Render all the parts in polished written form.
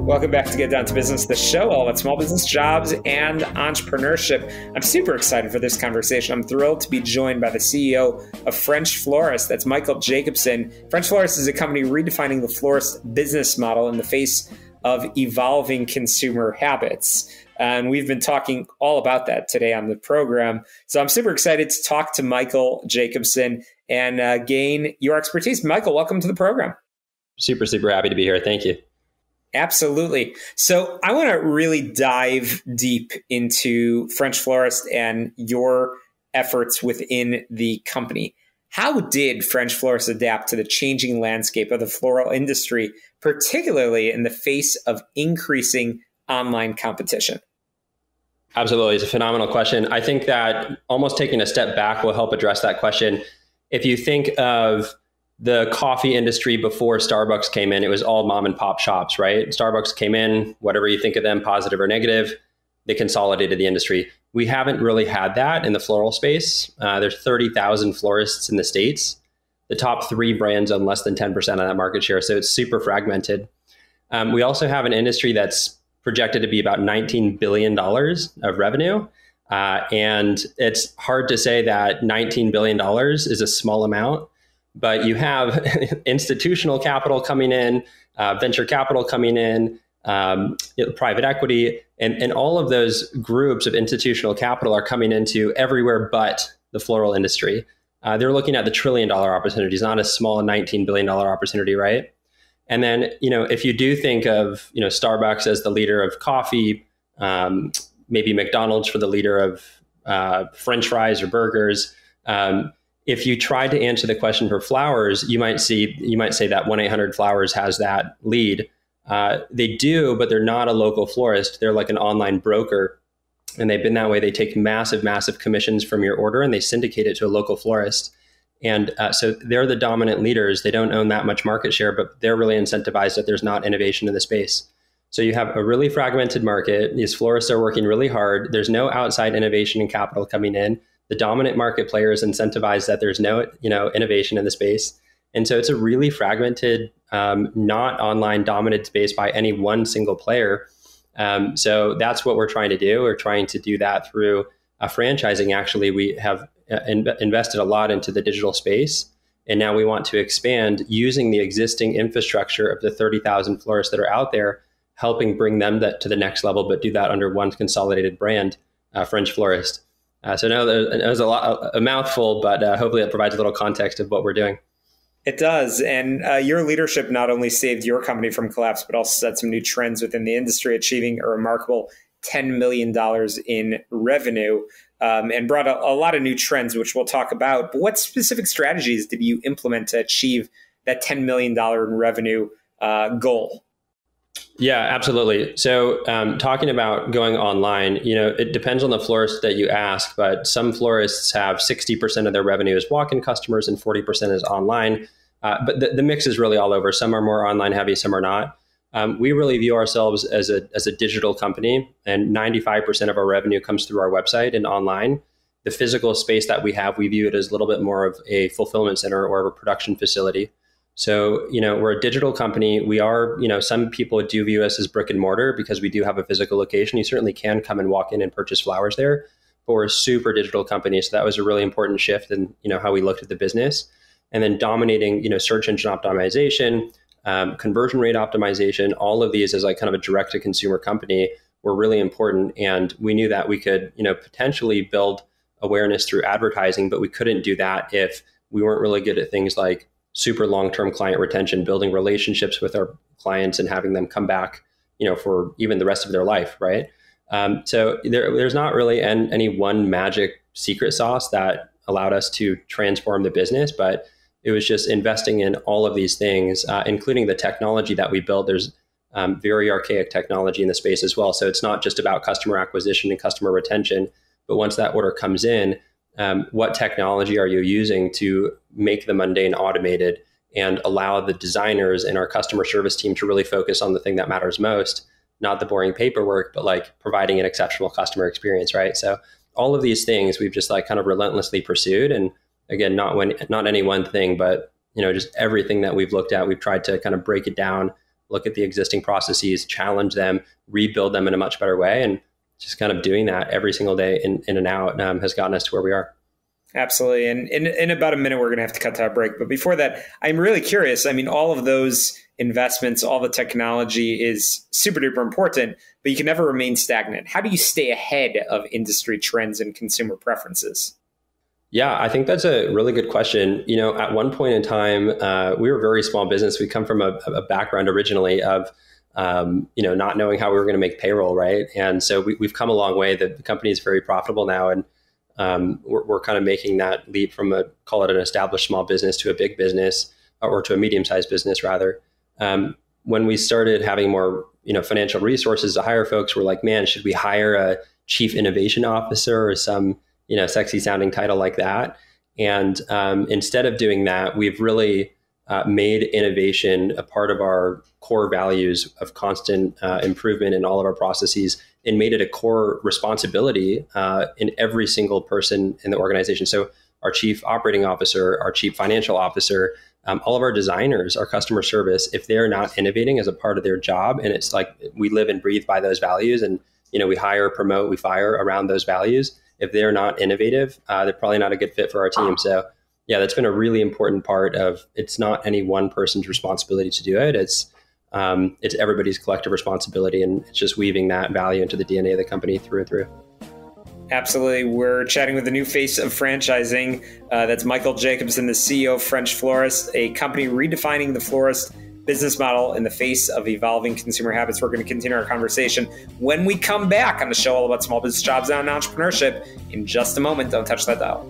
Welcome back to Get Down to Business, the show all about small business, jobs, and entrepreneurship. I'm super excited for this conversation. I'm thrilled to be joined by the CEO of French Florist. That's Michael Jacobson. French Florist is a company redefining the florist business model in the face of evolving consumer habits. And we've been talking all about that today on the program. So I'm super excited to talk to Michael Jacobson and gain your expertise. Michael, welcome to the program. Super happy to be here. Thank you. Absolutely. So I want to really dive deep into French Florist and your efforts within the company. How did French Florist adapt to the changing landscape of the floral industry, particularly in the face of increasing online competition? Absolutely. It's a phenomenal question. I think that almost taking a step back will help address that question. If you think of the coffee industry before Starbucks came in, it was all mom and pop shops, right? Starbucks came in, whatever you think of them, positive or negative, they consolidated the industry. We haven't really had that in the floral space. There's 30,000 florists in the States. The top 3 brands own less than 10% of that market share. So it's super fragmented. We also have an industry that's projected to be about $19 billion of revenue. And it's hard to say that $19 billion is a small amount. But you have institutional capital coming in, venture capital coming in, private equity, and all of those groups of institutional capital are coming into everywhere but the floral industry. They're looking at the $1 trillion opportunities, not a small $19 billion opportunity, right? And then, if you do think of, Starbucks as the leader of coffee, maybe McDonald's for the leader of French fries or burgers. If you tried to answer the question for flowers, you might say that 1-800-Flowers has that lead. They do, but they're not a local florist. They're like an online broker. And they've been that way. They take massive commissions from your order and they syndicate it to a local florist. And so they're the dominant leaders. They don't own that much market share, but they're really incentivized that there's not innovation in the space. So you have a really fragmented market. These florists are working really hard. There's no outside innovation and capital coming in. The dominant market players incentivize that there's no, innovation in the space. And so it's a really fragmented, not online dominant space by any one single player. So that's what we're trying to do. We're trying to do that through franchising. Actually, we have invested a lot into the digital space. And now we want to expand using the existing infrastructure of the 30,000 florists that are out there, helping bring them to the next level, but do that under one consolidated brand, French Florist. So now there's a mouthful, but hopefully it provides a little context of what we're doing. It does. And your leadership not only saved your company from collapse, but also set some new trends within the industry, achieving a remarkable $10 million in revenue and brought a lot of new trends, which we'll talk about. But what specific strategies did you implement to achieve that $10 million in revenue goal? Yeah, absolutely. So talking about going online, it depends on the florist that you ask, but some florists have 60% of their revenue as walk-in customers and 40% is online. But the mix is really all over. Some are more online heavy, some are not. We really view ourselves as a digital company, and 95% of our revenue comes through our website and online. The physical space that we have, we view it as a little bit more of a fulfillment center or a production facility. So, we're a digital company. We are, some people do view us as brick and mortar because we do have a physical location. You certainly can come and walk in and purchase flowers there, but we're a super digital company. So that was a really important shift in, how we looked at the business. And then dominating, search engine optimization, conversion rate optimization, all of these as like kind of a direct to consumer company were really important. And we knew that we could, potentially build awareness through advertising, but we couldn't do that if we weren't really good at things like super long-term client retention, building relationships with our clients and having them come back, for even the rest of their life, right? So there's not really any one magic secret sauce that allowed us to transform the business, but it was just investing in all of these things, including the technology that we built. There's very archaic technology in the space as well. So it's not just about customer acquisition and customer retention, but once that order comes in, what technology are you using to make the mundane automated and allow the designers and our customer service team to really focus on the thing that matters most, not the boring paperwork, but like providing an exceptional customer experience, right? So all of these things we've just like kind of relentlessly pursued. And again, not any one thing, but just everything that we've looked at, we've tried to kind of break it down, look at the existing processes, challenge them, rebuild them in a much better way. And just kind of doing that every single day in and out has gotten us to where we are. Absolutely. And in about a minute, we're going to have to cut to our break. But before that, I'm really curious. I mean, all of those investments, all the technology is super duper important, but you can never remain stagnant. How do you stay ahead of industry trends and consumer preferences? Yeah, I think that's a really good question. At one point in time, we were a very small business. We come from a background originally of, not knowing how we were going to make payroll, right? And so we've come a long way. The company is very profitable now, and we're kind of making that leap from call it an established small business to a big business, or to a medium-sized business rather. When we started having more, financial resources to hire folks, we're like, man, should we hire a chief innovation officer or some sexy sounding title like that? And instead of doing that, we've really made innovation a part of our core values of constant improvement in all of our processes, and made it a core responsibility in every single person in the organization. So our chief operating officer, our chief financial officer, all of our designers, our customer service, if they're not innovating as a part of their job, and it's like we live and breathe by those values, and we hire, promote, we fire around those values. If they're not innovative, they're probably not a good fit for our team. So yeah, that's been a really important part of, it's not any one person's responsibility to do it. It's everybody's collective responsibility, and it's just weaving that value into the DNA of the company through and through. Absolutely. We're chatting with the new face of franchising. That's Michael Jacobson, the CEO of French Florist, a company redefining the florist business model in the face of evolving consumer habits. We're going to continue our conversation when we come back on the show all about small business jobs and entrepreneurship in just a moment. Don't touch that dial.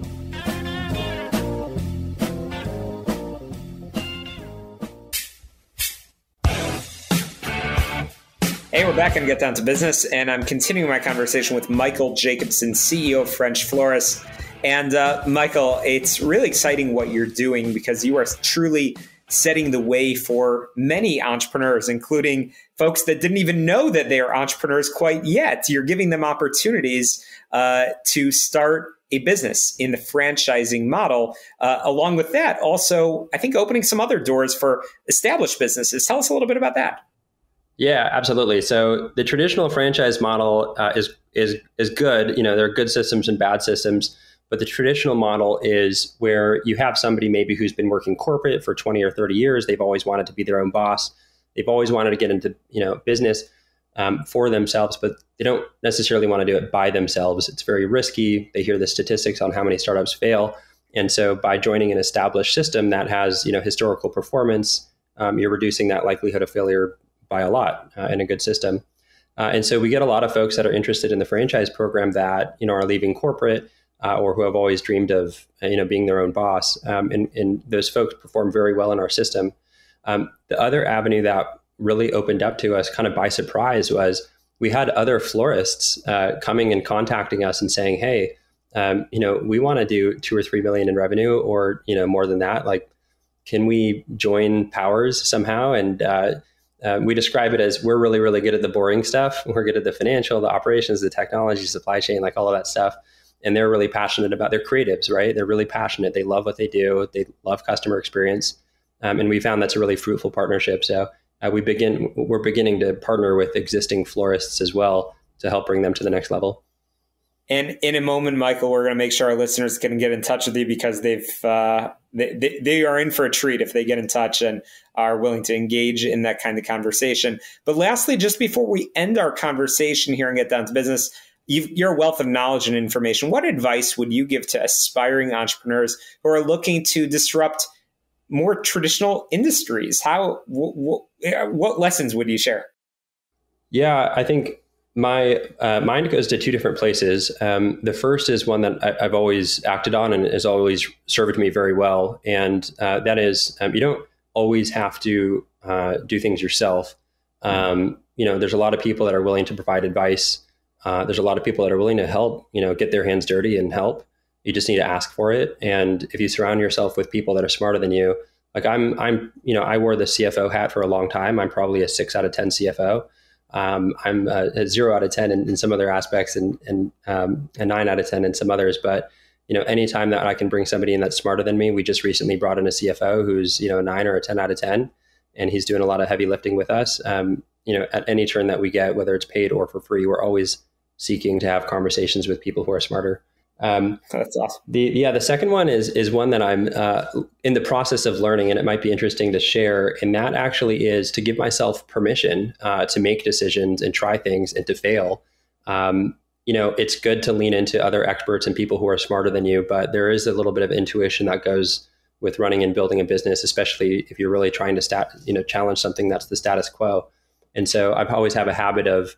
Hey, we're back on Get Down to Business, and I'm continuing my conversation with Michael Jacobson, CEO of French Florist. And Michael, it's really exciting what you're doing, because you are truly setting the way for many entrepreneurs, including folks that didn't even know that they are entrepreneurs quite yet. You're giving them opportunities to start a business in the franchising model. Along with that, also, I think opening some other doors for established businesses. Tell us a little bit about that. Yeah, absolutely. So the traditional franchise model is good. There are good systems and bad systems, but the traditional model is where you have somebody maybe who's been working corporate for 20 or 30 years. They've always wanted to be their own boss. They've always wanted to get into business for themselves, but they don't necessarily want to do it by themselves. It's very risky. They hear the statistics on how many startups fail, and so by joining an established system that has historical performance, you're reducing that likelihood of failure by a lot in a good system. And so we get a lot of folks that are interested in the franchise program that, are leaving corporate or who have always dreamed of, being their own boss. And those folks perform very well in our system. The other avenue that really opened up to us kind of by surprise was we had other florists coming and contacting us and saying, hey, we want to do 2 or 3 million in revenue, or, more than that. Like, can we join powers somehow? And we describe it as, we're really, really good at the boring stuff. We're good at the financial, the operations, the technology, supply chain, like all of that stuff. And they're really passionate about their creatives, right? They're really passionate. They love what they do. They love customer experience. And we found that's a really fruitful partnership. So we're beginning to partner with existing florists as well to help bring them to the next level. And in a moment, Michael, we're going to make sure our listeners can get in touch with you, because they are in for a treat if they get in touch and are willing to engage in that kind of conversation. But lastly, just before we end our conversation here and get down to business, you're a wealth of knowledge and information. What advice would you give to aspiring entrepreneurs who are looking to disrupt more traditional industries? What lessons would you share? Yeah, I think my mind goes to 2 different places. The first is one that I've always acted on and has always served me very well. And that is, you don't always have to do things yourself. There's a lot of people that are willing to provide advice. There's a lot of people that are willing to help, get their hands dirty and help. You just need to ask for it. And if you surround yourself with people that are smarter than you, like I wore the CFO hat for a long time. I'm probably a 6 out of 10 CFO. I'm a 0 out of 10 in some other aspects, and a 9 out of 10 in some others. But anytime that I can bring somebody in that's smarter than me. We just recently brought in a CFO who's, a 9 or a 10 out of 10, and he's doing a lot of heavy lifting with us. At any turn that we get, whether it's paid or for free, we're always seeking to have conversations with people who are smarter. That's awesome. The second one is one that I'm in the process of learning, and it might be interesting to share. And that actually is to give myself permission to make decisions and try things and to fail. It's good to lean into other experts and people who are smarter than you, but there is a little bit of intuition that goes with running and building a business, especially if you're really trying to challenge something that's the status quo. And so I always have a habit of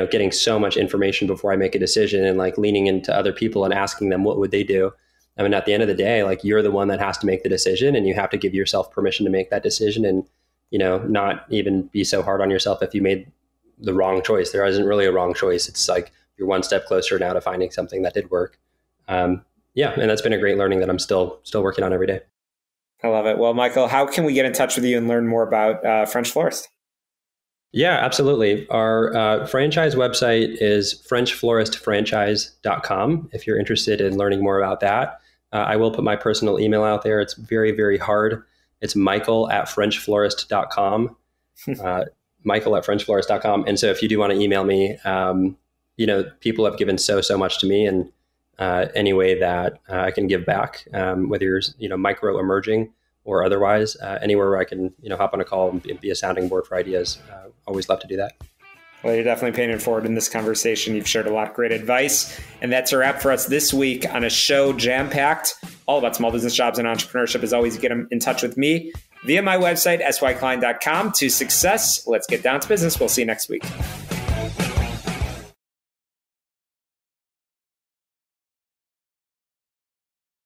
getting so much information before I make a decision, and like leaning into other people and asking them what would they do. I mean, at the end of the day, like, you're the one that has to make the decision, and you have to give yourself permission to make that decision, and not even be so hard on yourself if you made the wrong choice. There isn't really a wrong choice. It's like you're one step closer now to finding something that did work. And that's been a great learning that I'm still working on every day. I love it. Well, Michael, how can we get in touch with you and learn more about French Florist? Yeah, absolutely. Our franchise website is frenchfloristfranchise.com. If you're interested in learning more about that, I will put my personal email out there. It's very, very hard. It's michael@frenchflorist.com. michael@frenchflorist.com. And so if you do want to email me, people have given so much to me, and any way that I can give back, whether you're, micro emerging or otherwise, anywhere where I can, hop on a call and be a sounding board for ideas. Always love to do that. Well, you're definitely paying it forward in this conversation. You've shared a lot of great advice. And that's a wrap for us this week on a show jam-packed, all about small business, jobs, and entrepreneurship. As always, you get in touch with me via my website, syklein.com. To success, let's get down to business. We'll see you next week.